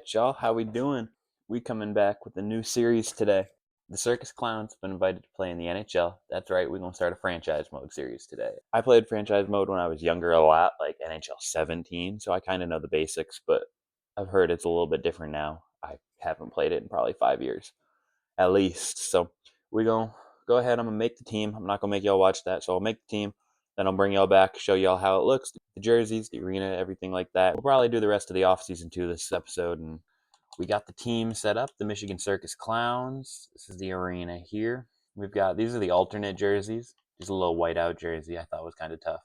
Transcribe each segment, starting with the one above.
Alright, y'all, how we doing? We coming back with a new series today. The Circus Clowns have been invited to play in the NHL. That's right, we're going to start a franchise mode series today. I played franchise mode when I was younger a lot, like NHL 17, so I kind of know the basics, but I've heard it's a little bit different now. I haven't played it in probably 5 years, at least. So we're going to go ahead, I'm going to make the team. I'm not going to make y'all watch that, so I'll make the team. Then I'll bring y'all back, show y'all how it looks, the jerseys, the arena, everything like that. We'll probably do the rest of the off-season too this episode, and we got the team set up, the Michigan Circus Clowns. This is the arena here. These are the alternate jerseys. Just a little whiteout jersey I thought was kind of tough.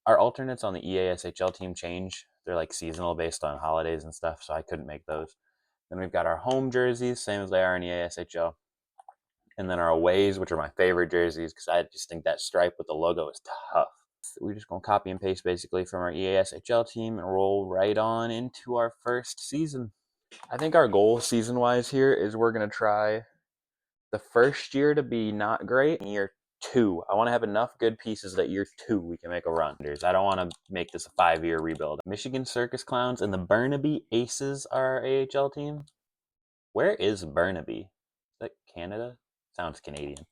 Our alternates on the EASHL team change. They're like seasonal based on holidays and stuff, so I couldn't make those. Then we've got our home jerseys, same as they are in EASHL. And then our aways, which are my favorite jerseys because I just think that stripe with the logo is tough. We're just going to copy and paste basically from our EASHL team and roll right on into our first season. I think our goal season-wise here is we're going to try the first year to be not great. In year 2, I want to have enough good pieces that year 2 we can make a run. I don't want to make this a 5-year rebuild. Michigan Circus Clowns and the Burnaby Aces are our AHL team. Where is Burnaby? Is that Canada? Sounds Canadian.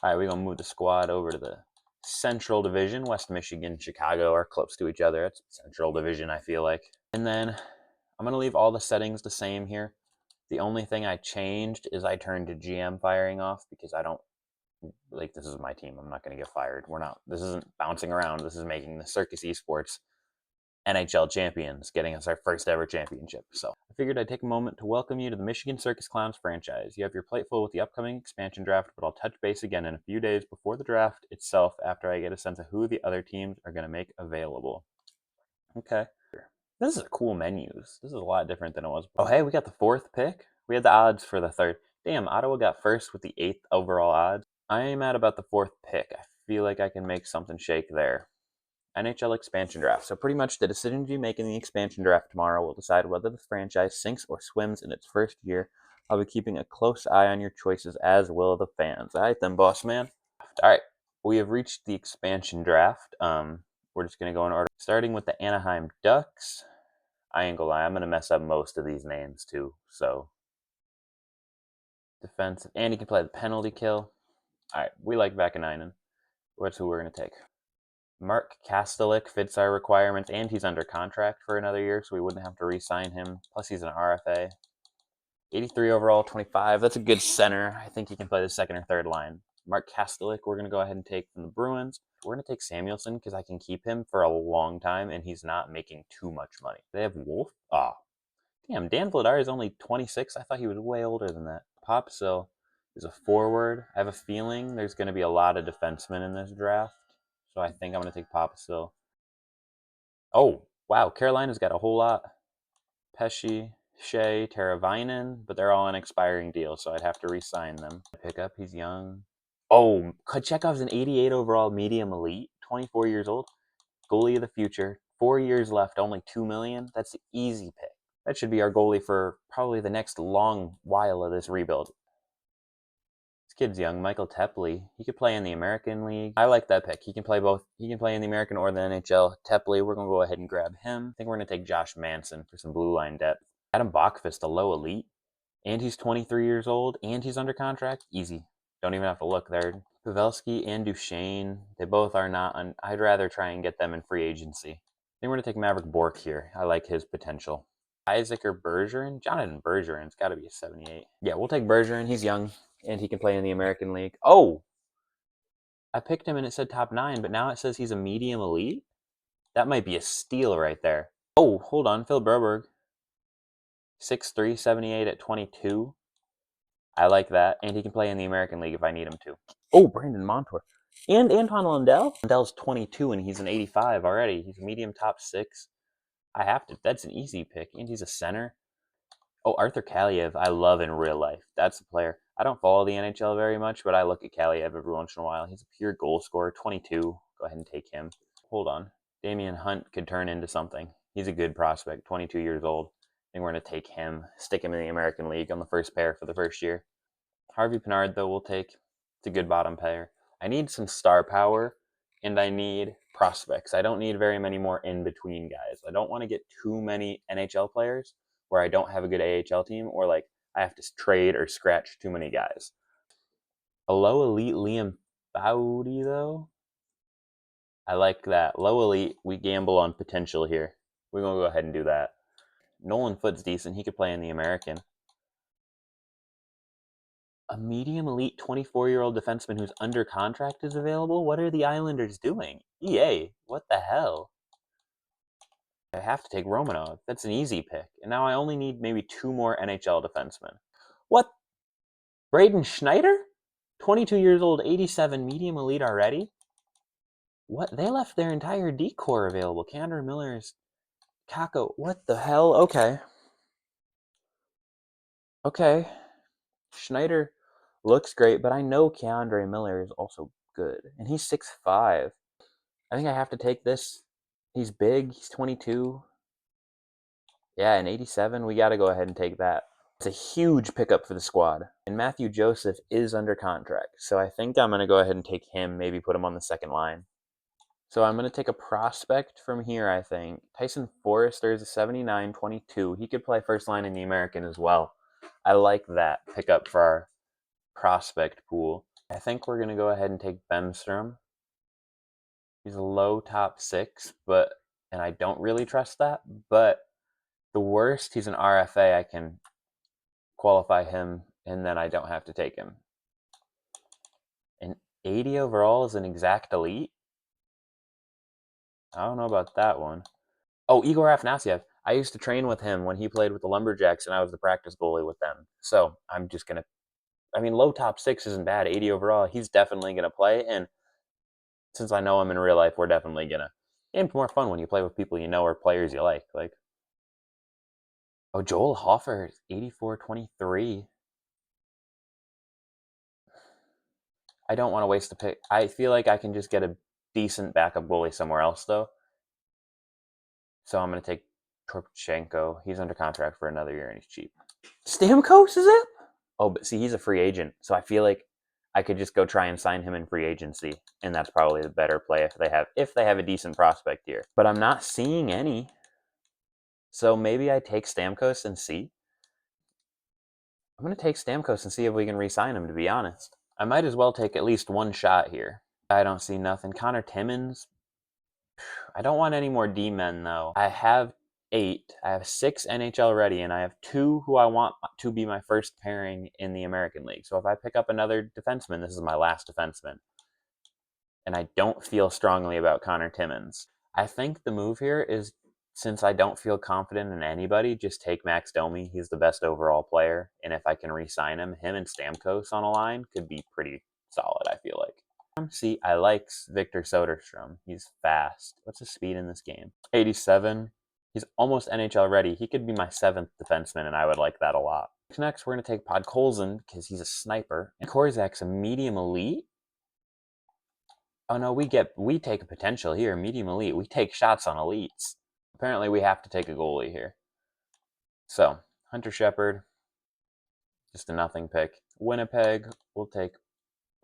All right, we're going to move the squad over to the Central Division. West Michigan, Chicago are close to each other. It's Central Division, I feel like. And then I'm going to leave all the settings the same here. The only thing I changed is I turned to GM firing off because I don't, like, this is my team. I'm not going to get fired. This isn't bouncing around. This is making the Circus Esports NHL champions, getting us our first ever championship. So I figured I'd take a moment to welcome you to the Michigan Circus Clowns franchise. You have your plate full with the upcoming expansion draft, but I'll touch base again in a few days before the draft itself after I get a sense of who the other teams are going to make available. Okay. This is a cool menus. This is a lot different than it was. Oh, hey, we got the 4th pick. We had the odds for the 3rd. Damn, Ottawa got 1st with the 8th overall odds. I am at about the 4th pick. I feel like I can make something shake there. NHL expansion draft. So pretty much the decisions you make in the expansion draft tomorrow will decide whether the franchise sinks or swims in its first year. I'll be keeping a close eye on your choices, as will the fans. All right then, boss man. All right, we have reached the expansion draft. We're just going to go in order. Starting with the Anaheim Ducks. I ain't gonna lie, I'm going to mess up most of these names too. So, defensive. And he can play the penalty kill. All right, we like Vakanainen. That's who we're going to take. Mark Kastelik fits our requirements, and he's under contract for another year, so we wouldn't have to re-sign him. Plus, he's an RFA. 83 overall, 25. That's a good center. I think he can play the 2nd or 3rd line. Mark Kastelik, we're going to go ahead and take from the Bruins. We're going to take Samuelson because I can keep him for a long time, and he's not making too much money. They have Wolf. Oh, damn, Dan Vladar is only 26. I thought he was way older than that. Popsill is a forward. I have a feeling there's going to be a lot of defensemen in this draft. So I think I'm going to take Popsill. Oh, wow. Carolina's got a whole lot. Pesci, Shea, Teravainen, but they're all on expiring deals, so I'd have to re-sign them. Pick up, he's young. Oh, Kochekov's an 88 overall medium elite, 24 years old. Goalie of the future. 4 years left, only $2 million. That's the easy pick. That should be our goalie for probably the next long while of this rebuild. This kid's young, Michael Tepley. He could play in the American League. I like that pick. He can play both. He can play in the American or the NHL. Tepley, we're going to go ahead and grab him. I think we're going to take Josh Manson for some blue line depth. Adam Bachfist, a low elite. And he's 23 years old, and he's under contract. Easy. Don't even have to look there. Pavelski and Duchesne, they both are not. I'd rather try and get them in free agency. I think we're going to take Maverick Bork here. I like his potential. Isaac or Bergeron? Jonathan Bergeron's got to be a 78. Yeah, we'll take Bergeron. He's young, and he can play in the American League. Oh! I picked him and it said top 9, but now it says he's a medium elite? That might be a steal right there. Oh, hold on. Phil Broberg. 6'3", 78 at 22. I like that. And he can play in the American League if I need him to. Oh, Brandon Montour. And Anton Lundell. Lundell's 22, and he's an 85 already. He's a medium top 6. I have to. That's an easy pick. And he's a center. Oh, Arthur Kaliev, I love in real life. That's a player. I don't follow the NHL very much, but I look at Kaliev every once in a while. He's a pure goal scorer, 22. Go ahead and take him. Hold on. Damian Hunt could turn into something. He's a good prospect, 22 years old. I think we're going to take him, stick him in the American League on the first pair for the first year. Harvey Pinard, though, we'll take. It's a good bottom pair. I need some star power, and I need prospects. I don't need very many more in-between guys. I don't want to get too many NHL players, where I don't have a good AHL team, or like I have to trade or scratch too many guys. A low elite Liam Foudy, though. I like that. Low elite, we gamble on potential here. We're going to go ahead and do that. Nolan Foote's decent. He could play in the American. A medium elite 24-year-old defenseman who's under contract is available? What are the Islanders doing? EA, what the hell? I have to take Romanov. That's an easy pick. And now I only need maybe 2 more NHL defensemen. What? Braden Schneider? 22 years old, 87, medium elite already? What? They left their entire D-core available. Kandra Miller's Kako. What the hell? Okay. Okay. Schneider looks great, but I know Keandre Miller is also good. And he's 6'5". I think I have to take this. He's big. He's 22. Yeah, and 87. We got to go ahead and take that. It's a huge pickup for the squad. And Matthew Joseph is under contract. So I think I'm going to go ahead and take him, maybe put him on the second line. So I'm going to take a prospect from here, I think. Tyson Forrester is a 79, 22. He could play first line in the American as well. I like that pickup for our prospect pool. I think we're going to go ahead and take Bemstrom. He's a low top 6, and I don't really trust that. But the worst, he's an RFA. I can qualify him, and then I don't have to take him. An 80 overall is an exact elite? I don't know about that one. Oh, Igor Afanasyev. I used to train with him when he played with the Lumberjacks, and I was the practice goalie with them. So I'm just going to, low top 6 isn't bad. 80 overall, he's definitely going to play. And since I know him in real life, we're definitely going to. Game's more fun when you play with people you know or players you like. Oh, Joel Hofer, 84-23. I don't want to waste a pick. I feel like I can just get a decent backup goalie somewhere else, though. So I'm going to take Torchenko. He's under contract for another year, and he's cheap. Stamkos, is it? Oh, but see, he's a free agent, so I feel like I could just go try and sign him in free agency, and that's probably the better play if they have a decent prospect here. But I'm not seeing any, so maybe I take Stamkos and see. I'm going to take Stamkos and see if we can re-sign him, to be honest. I might as well take at least one shot here. I don't see nothing. Connor Timmins. I don't want any more D-men, though. I have 8. I have 6 NHL ready, and I have 2 who I want to be my first pairing in the American League. So if I pick up another defenseman, this is my last defenseman. And I don't feel strongly about Connor Timmins. I think the move here is, since I don't feel confident in anybody, just take Max Domi. He's the best overall player. And if I can re-sign him and Stamkos on a line could be pretty solid, I feel like. See, I like Victor Soderstrom. He's fast. What's his speed in this game? 87. He's almost NHL ready. He could be my 7th defenseman, and I would like that a lot. Next, we're going to take Podkolzin because he's a sniper. And Korzak's a medium elite. Oh no, we take a potential here. Medium elite. We take shots on elites. Apparently, we have to take a goalie here. So, Hunter Shepard, just a nothing pick. Winnipeg, we'll take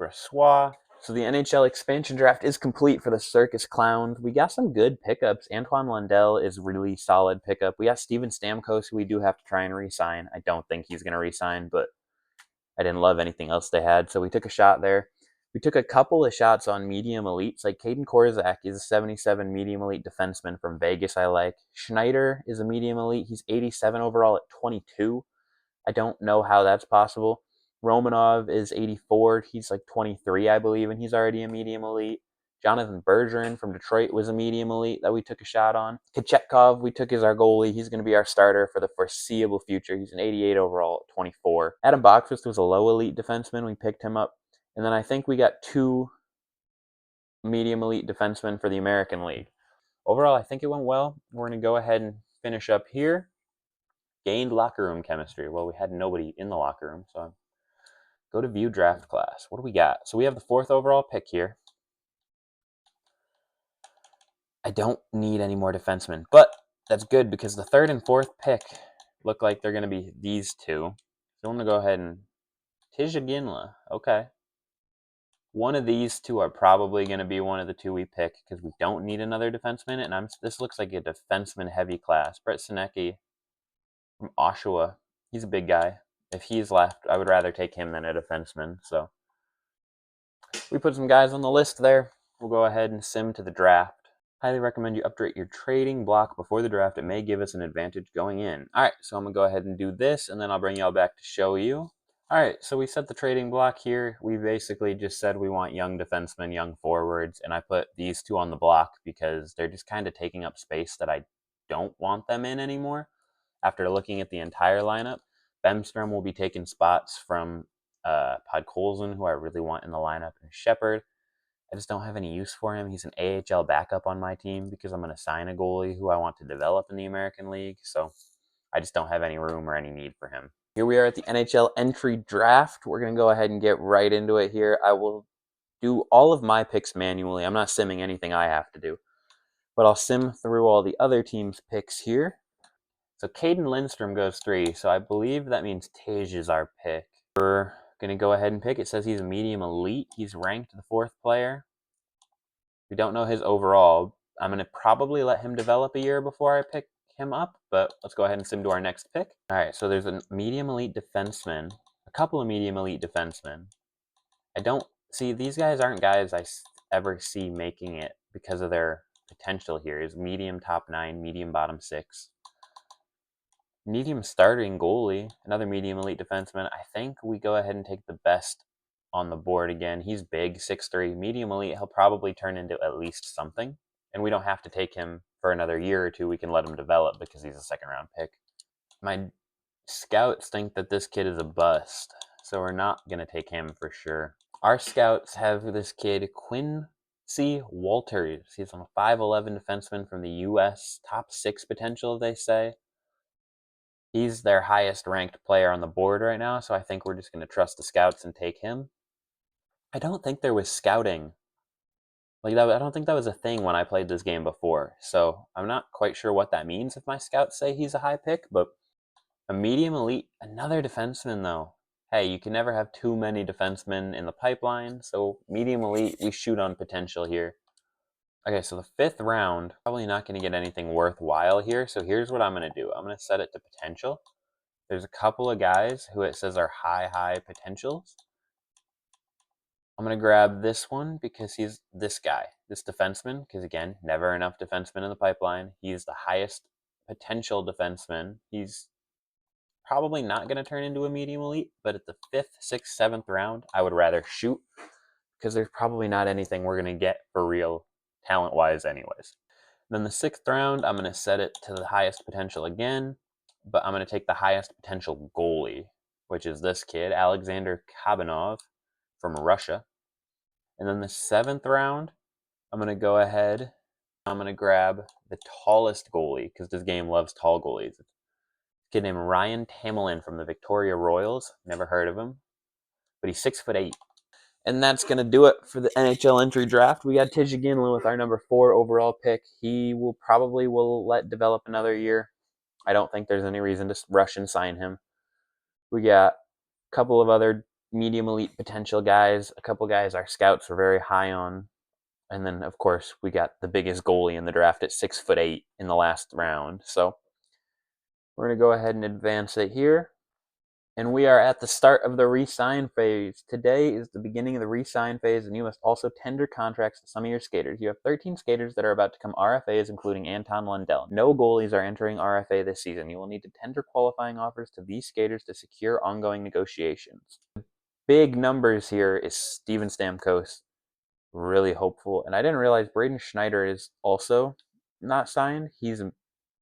Brassois. So the NHL expansion draft is complete for the Circus Clowns. We got some good pickups. Antoine Lundell is really solid pickup. We got Steven Stamkos, who we do have to try and re-sign. I don't think he's going to re-sign, but I didn't love anything else they had, so we took a shot there. We took a couple of shots on medium elites. Like Caden Korzak is a 77 medium elite defenseman from Vegas I like. Schneider is a medium elite. He's 87 overall at 22. I don't know how that's possible. Romanov is 84. He's like 23, I believe, and he's already a medium elite. Jonathan Bergeron from Detroit was a medium elite that we took a shot on. Kochetkov, we took as our goalie. He's going to be our starter for the foreseeable future. He's an 88 overall at 24. Adam Bachfist was a low elite defenseman. We picked him up. And then I think we got 2 medium elite defensemen for the American League. Overall, I think it went well. We're going to go ahead and finish up here. Gained locker room chemistry. Well, we had nobody in the locker room, so go to view draft class. What do we got? So we have the 4th overall pick here. I don't need any more defensemen, but that's good because the 3rd and 4th pick look like they're going to be these 2. So I'm going to go ahead and Tijagina. Okay. One of these 2 are probably going to be one of the 2 we pick because we don't need another defenseman, and this looks like a defenseman heavy class. Brett Sinecki. from Oshawa. He's a big guy. If he's left, I would rather take him than a defenseman. So we put some guys on the list there. We'll go ahead and sim to the draft. Highly recommend you update your trading block before the draft. It may give us an advantage going in. All right, so I'm going to go ahead and do this, and then I'll bring y'all back to show you. All right, so we set the trading block here. We basically just said we want young defensemen, young forwards, and I put these two on the block because they're just kind of taking up space that I don't want them in anymore. After looking at the entire lineup, Bemstrom will be taking spots from Podkolzin, who I really want in the lineup, and Shepard. I just don't have any use for him. He's an AHL backup on my team because I'm going to sign a goalie who I want to develop in the American League. So I just don't have any room or any need for him. Here we are at the NHL entry draft. We're going to go ahead and get right into it here. I will do all of my picks manually. I'm not simming anything I have to do, but I'll sim through all the other teams' picks here. So Caden Lindstrom goes 3, so I believe that means Tage is our pick. We're going to go ahead and pick. It says he's a medium elite. He's ranked the 4th player. We don't know his overall. I'm going to probably let him develop a year before I pick him up, but let's go ahead and sim to our next pick. All right, so there's a medium elite defenseman, a couple of medium elite defensemen. I don't see, these guys aren't guys I ever see making it because of their potential here. Is medium top 9, medium bottom 6. Medium starting goalie, another medium elite defenseman. I think we go ahead and take the best on the board again. He's big, 6'3", medium elite. He'll probably turn into at least something. And we don't have to take him for another year or two. We can let him develop because he's a second-round pick. My scouts think that this kid is a bust, so we're not going to take him for sure. Our scouts have this kid, Quincy Walters. He's a 5'11" defenseman from the U.S. Top 6 potential, they say. He's their highest ranked player on the board right now, so I think we're just going to trust the scouts and take him. I don't think there was scouting. I don't think that was a thing when I played this game before, so I'm not quite sure what that means if my scouts say he's a high pick, but a medium elite, another defenseman though. Hey, you can never have too many defensemen in the pipeline, so medium elite, we shoot on potential here. Okay, so the 5th round, probably not going to get anything worthwhile here, so here's what I'm going to do. I'm going to set it to potential. There's a couple of guys who it says are high potentials. I'm going to grab this one because he's this guy, this defenseman, because again, never enough defensemen in the pipeline. He's the highest potential defenseman. He's probably not going to turn into a medium elite, but at the 5th, 6th, 7th round, I would rather shoot because there's probably not anything we're going to get for real talent-wise anyways. Then the 6th round, I'm going to set it to the highest potential again, but I'm going to take the highest potential goalie, which is this kid, Alexander Kabanov from Russia. And then the 7th round, I'm going to go ahead, I'm going to grab the tallest goalie, because this game loves tall goalies. It's a kid named Ryan Tamelin from the Victoria Royals. Never heard of him, but he's 6'8". And that's going to do it for the NHL entry draft. We got Tage Ginla with our number 4 overall pick. He will probably let develop another year. I don't think there's any reason to rush and sign him. We got a couple of other medium elite potential guys, a couple guys our scouts were very high on. And then, of course, we got the biggest goalie in the draft at 6'8" in the last round. So we're going to go ahead and advance it here. And we are at the start of the re-sign phase. Today is the beginning of the re-sign phase, and you must also tender contracts to some of your skaters. You have 13 skaters that are about to become RFAs, including Anton Lundell. No goalies are entering RFA this season. You will need to tender qualifying offers to these skaters to secure ongoing negotiations. Big numbers here is Steven Stamkos. Really hopeful. And I didn't realize Braden Schneider is also not signed. He's an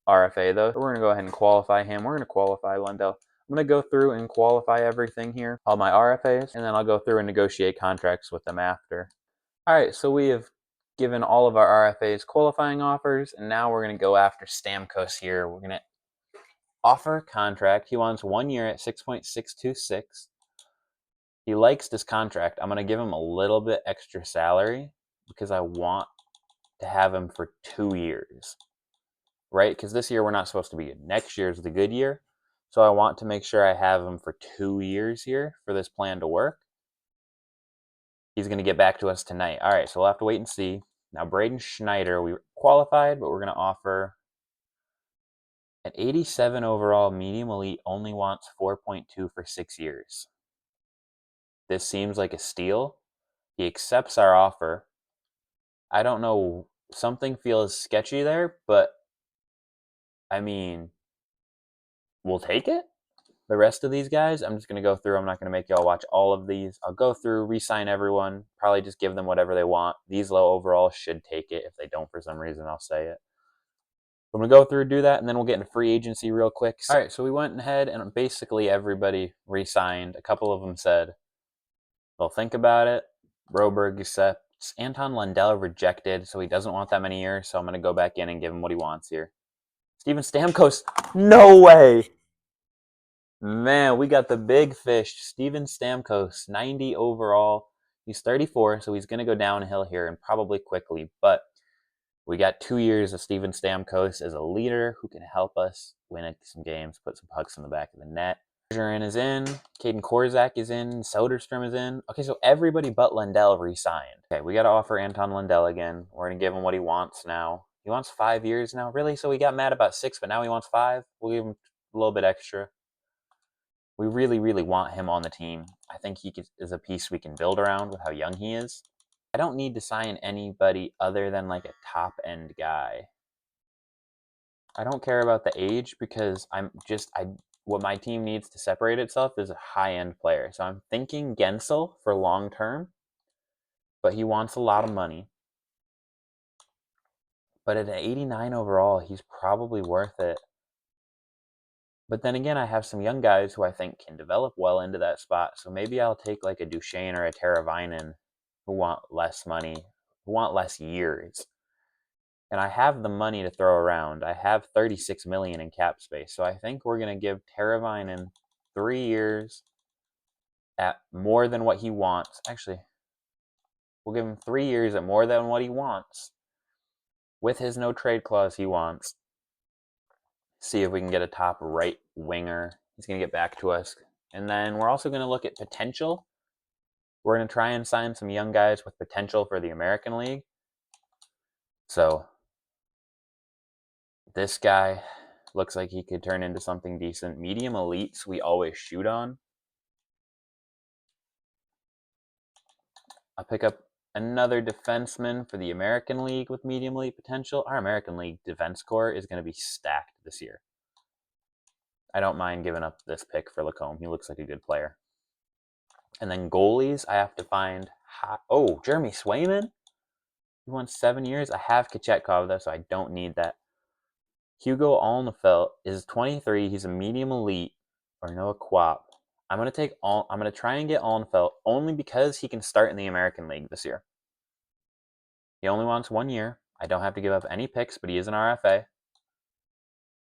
RFA, though. So we're going to go ahead and qualify him. We're going to qualify Lundell. I'm going to go through and qualify everything here, all my RFAs, and then I'll go through and negotiate contracts with them after. All right, so we have given all of our RFAs qualifying offers, and now we're going to go after Stamkos here. We're going to offer a contract. He wants 1 year at 6.626. He likes this contract. I'm going to give him a little bit extra salary because I want to have him for 2 years, right? Because this year we're not supposed to be good. Next year is the good year. So I want to make sure I have him for 2 years here for this plan to work. He's going to get back to us tonight. All right, so we'll have to wait and see. Now, Braden Schneider, we qualified, but we're going to offer At 87 overall, medium elite only wants 4.2 for 6 years. This seems like a steal. He accepts our offer. I don't know, something feels sketchy there, but I mean, we'll take it. The rest of these guys, I'm just going to go through. I'm not going to make y'all watch all of these. I'll go through, re-sign everyone, probably just give them whatever they want. These low overall should take it. If they don't for some reason, I'll say it. I'm going to go through, do that, and then we'll get into free agency real quick. All right, so we went ahead and basically everybody re-signed. A couple of them said they'll think about it. Broberg accepts. Anton Lundell rejected, so he doesn't want that many years, so I'm going to go back in and give him what he wants here. Steven Stamkos, no way! Man, we got the big fish. Steven Stamkos, 90 overall. He's 34, so he's going to go downhill here and probably quickly, but we got 2 years of Steven Stamkos as a leader who can help us win some games, put some pucks in the back of the net. Bergeron is in. Caden Korzak is in. Soderstrom is in. Okay, so everybody but Lundell re-signed. Okay, we got to offer Anton Lundell again. We're going to give him what he wants now. He wants 5 years now. Really? So we got mad about 6, but now he wants 5? We'll give him a little bit extra. We really, really want him on the team. I think he is a piece we can build around with how young he is. I don't need to sign anybody other than like a top-end guy. I don't care about the age because what my team needs to separate itself is a high-end player. So I'm thinking Gensel for long-term, but he wants a lot of money. But at an 89 overall, he's probably worth it. But then again, I have some young guys who I think can develop well into that spot. So maybe I'll take like a Duchesne or a Teravainen who want less money, who want less years. And I have the money to throw around. I have 36 million in cap space. So I think we're going to give Teravainen 3 years at more than what he wants. Actually, we'll give him 3 years at more than what he wants with his no trade clause he wants. See if we can get a top right winger. He's going to get back to us. And then we're also going to look at potential. We're going to try and sign some young guys with potential for the American League. So this guy looks like he could turn into something decent. Medium elites we always shoot on. I'll pick up another defenseman for the American League with medium elite potential. Our American League defense core is going to be stacked this year. I don't mind giving up this pick for Lacombe. He looks like a good player. And then goalies, I have to find... Jeremy Swayman? He wants 7 years. I have Kachetkov, though, so I don't need that. Hugo Alnefelt is 23. He's a medium elite, or Noah Quap. I'm gonna try and get Alnefelt only because he can start in the American League this year. He only wants 1 year. I don't have to give up any picks, but he is an RFA.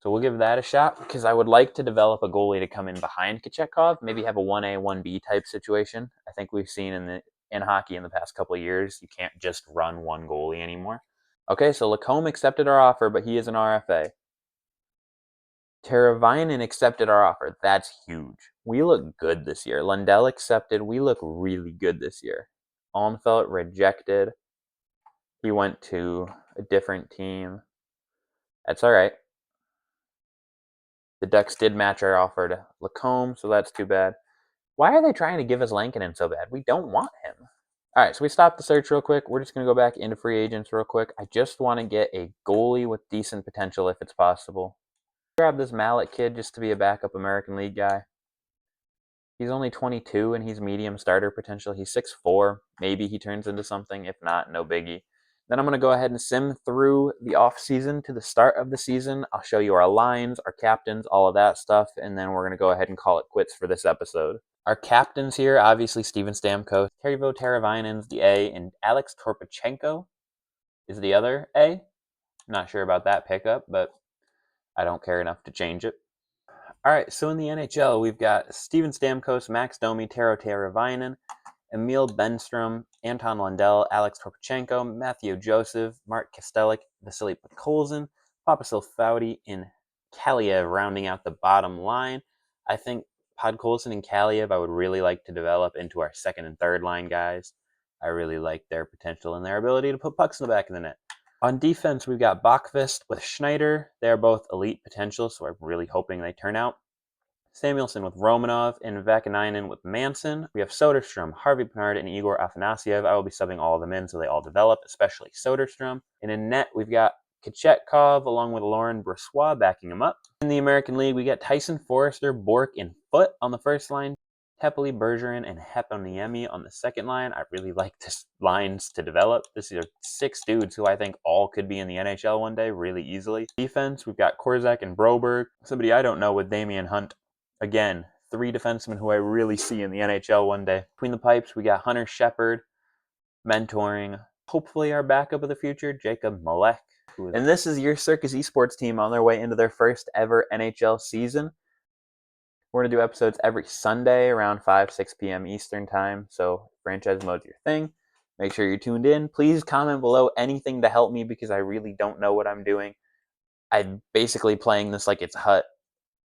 So we'll give that a shot because I would like to develop a goalie to come in behind Kachetkov, maybe have a 1A, 1B type situation. I think we've seen in hockey in the past couple of years, you can't just run one goalie anymore. Okay, so Lacombe accepted our offer, but he is an RFA. Teravainen accepted our offer. That's huge. We look good this year. Lundell accepted. We look really good this year. Alnefelt rejected. He went to a different team. That's all right. The Ducks did match our offer to Lacombe, so that's too bad. Why are they trying to give us Lankinen so bad? We don't want him. All right, so we stopped the search real quick. We're just going to go back into free agents real quick. I just want to get a goalie with decent potential if it's possible. Grab this Mallet kid just to be a backup American League guy. He's only 22 and he's medium starter potential. He's 6'4". Maybe he turns into something. If not, no biggie. Then I'm going to go ahead and sim through the off season to the start of the season. I'll show you our lines, our captains, all of that stuff, and then we're going to go ahead and call it quits for this episode. Our captains here, obviously Steven Stamkos, Tervo Teravainen's the A, and Alex Torpachenko is the other A. I'm not sure about that pickup, but I don't care enough to change it. All right, so in the NHL, we've got Steven Stamkos, Max Domi, Tero Teravainen, Emil Benstrom, Anton Lundell, Alex Torpachenko, Matthew Joseph, Mark Kastelik, Vasily Podkolzin, Papasil Foudy, and Kaliev rounding out the bottom line. I think Podkolzin and Kaliev I would really like to develop into our second and third line guys. I really like their potential and their ability to put pucks in the back of the net. On defense, we've got Bachvist with Schneider. They're both elite potential, so I'm really hoping they turn out. Samuelson with Romanov, and Vakanainen with Manson. We have Soderstrom, Harvey Pinard, and Igor Afanasyev. I will be subbing all of them in so they all develop, especially Soderstrom. And in net, we've got Kachetkov along with Lauren Brossois backing him up. In the American League, we got Tyson Forrester, Bork, and Foote on the first line. Hepeli, Bergeron, and Heponiemi on the second line. I really like this lines to develop. This is 6 dudes who I think all could be in the NHL one day really easily. Defense, we've got Korzak and Broberg. Somebody I don't know with Damian Hunt. Again, 3 defensemen who I really see in the NHL one day. Between the pipes, we got Hunter Shepard, mentoring, hopefully our backup of the future, Jacob Malek. And this is your Circus Esports team on their way into their first ever NHL season. We're going to do episodes every Sunday around 5, 6 p.m. Eastern time, so franchise mode's your thing. Make sure you're tuned in. Please comment below anything to help me because I really don't know what I'm doing. I'm basically playing this like it's Hut,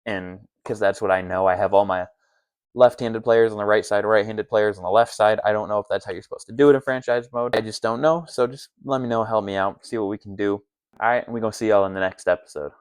and because that's what I know. I have all my left-handed players on the right side, right-handed players on the left side. I don't know if that's how you're supposed to do it in franchise mode. I just don't know, so just let me know, help me out, see what we can do. All right, and we're going to see y'all in the next episode.